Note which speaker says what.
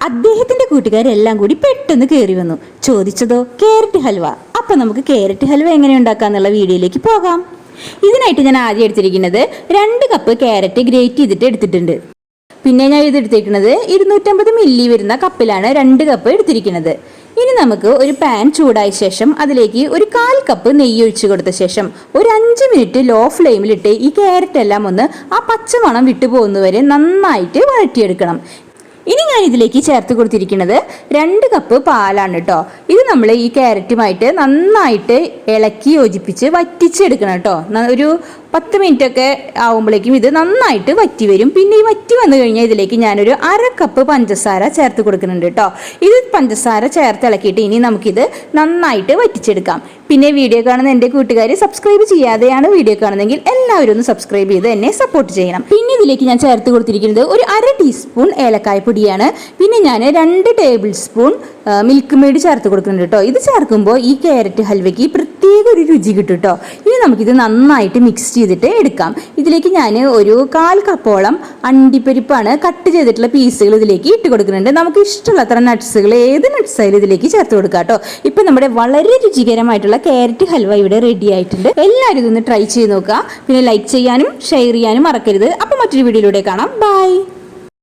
Speaker 1: അദ്ദേഹത്തിന്റെ കൂട്ടുകാരെല്ലാം കൂടി പെട്ടെന്ന് കയറി വന്നു. ചോദിച്ചതോ ക്യാരറ്റ് ഹൽവ. അപ്പൊ നമുക്ക് ക്യാരറ്റ് ഹൽവ എങ്ങനെ ഉണ്ടാക്കാന്നുള്ള വീഡിയോയിലേക്ക് പോകാം. ഇതിനായിട്ട് ഞാൻ ആദ്യം എടുത്തിരിക്കുന്നത് 2 കപ്പ് ക്യാരറ്റ് ഗ്രേറ്റ് ചെയ്തിട്ട് എടുത്തിട്ടുണ്ട്. പിന്നെ ഞാൻ ഇത് എടുത്തിരിക്കുന്നത് 250 മില്ലി വരുന്ന കപ്പിലാണ് 2 കപ്പ് എടുത്തിരിക്കുന്നത്. ഇനി നമുക്ക് ഒരു പാൻ ചൂടായ ശേഷം അതിലേക്ക് ഒരു 1/4 കപ്പ് നെയ്യ് ഒഴിച്ചു കൊടുത്ത ശേഷം ഒരു 5 മിനിറ്റ് ലോ ഫ്ലെയിമിലിട്ട് ഈ ക്യാരറ്റ് എല്ലാം ഒന്ന് ആ പച്ചമണം വിട്ടു പോകുന്നവരെ നന്നായിട്ട് വഴറ്റിയെടുക്കണം. ഇനി ഞാൻ ഇതിലേക്ക് ചേർത്ത് കൊടുത്തിരിക്കുന്നത് 2 കപ്പ് പാലാണ് കേട്ടോ. ഇത് നമ്മൾ ഈ ക്യാരറ്റുമായിട്ട് നന്നായിട്ട് ഇളക്കി യോജിപ്പിച്ച് വറ്റിച്ചെടുക്കണം കേട്ടോ. ഒരു 10 മിനിറ്റ് ഒക്കെ ആവുമ്പോഴേക്കും ഇത് നന്നായിട്ട് വറ്റി വരും. പിന്നെ ഈ വറ്റി വന്നു കഴിഞ്ഞാൽ ഇതിലേക്ക് ഞാനൊരു 1/2 കപ്പ് പഞ്ചസാര ചേർത്ത് കൊടുക്കുന്നുണ്ട് കേട്ടോ. ഇത് പഞ്ചസാര ചേർത്ത് ഇളക്കിയിട്ട് ഇനി നമുക്കിത് നന്നായിട്ട് വറ്റിച്ചെടുക്കാം. പിന്നെ വീഡിയോ കാണുന്ന എൻ്റെ കൂട്ടുകാർ സബ്സ്ക്രൈബ് ചെയ്യാതെയാണ് വീഡിയോ കാണുന്നതെങ്കിൽ എല്ലാവരും ഒന്ന് സബ്സ്ക്രൈബ് ചെയ്ത് എന്നെ സപ്പോർട്ട് ചെയ്യണം. പിന്നെ ഇതിലേക്ക് ഞാൻ ചേർത്ത് കൊടുത്തിരിക്കുന്നത് ഒരു 1/2 ടീസ്പൂൺ ഏലക്കായ പൊടിയാണ്. പിന്നെ ഞാൻ 2 ടേബിൾ സ്പൂൺ മിൽക്ക് മെയ്ഡ് ചേർത്ത് കൊടുക്കുന്നുണ്ട് കേട്ടോ. ഇത് ചേർക്കുമ്പോൾ ഈ ക്യാരറ്റ് ഹൽവയ്ക്ക് പ്രത്യേക ഒരു രുചി കിട്ടും കേട്ടോ. ഇനി നമുക്കിത് നന്നായിട്ട് മിക്സ് ചെയ്തിട്ട് എടുക്കാം. ഇതിലേക്ക് ഞാൻ ഒരു 1/4 കപ്പോളം അണ്ടിപ്പരിപ്പാണ് കട്ട് ചെയ്തിട്ടുള്ള പീസുകൾ ഇതിലേക്ക് ഇട്ട് കൊടുക്കുന്നുണ്ട്. നമുക്ക് ഇഷ്ടമുള്ളത്ര നട്ട്സുകൾ ഏത് നട്ട്സ് ആയാലും ഇതിലേക്ക് ചേർത്ത് കൊടുക്കാം കേട്ടോ. ഇപ്പം നമ്മുടെ വളരെ രുചികരമായിട്ടുള്ള ക്യാരറ്റ് ഹൽവ ഇവിടെ റെഡി ആയിട്ടുണ്ട്. എല്ലാവരും ഇതൊന്ന് ട്രൈ ചെയ്ത് നോക്കുക. പിന്നെ ലൈക്ക് ചെയ്യാനും ഷെയർ ചെയ്യാനും മറക്കരുത്. അപ്പം മറ്റൊരു വീഡിയോയിലൂടെ കാണാം. ബൈ.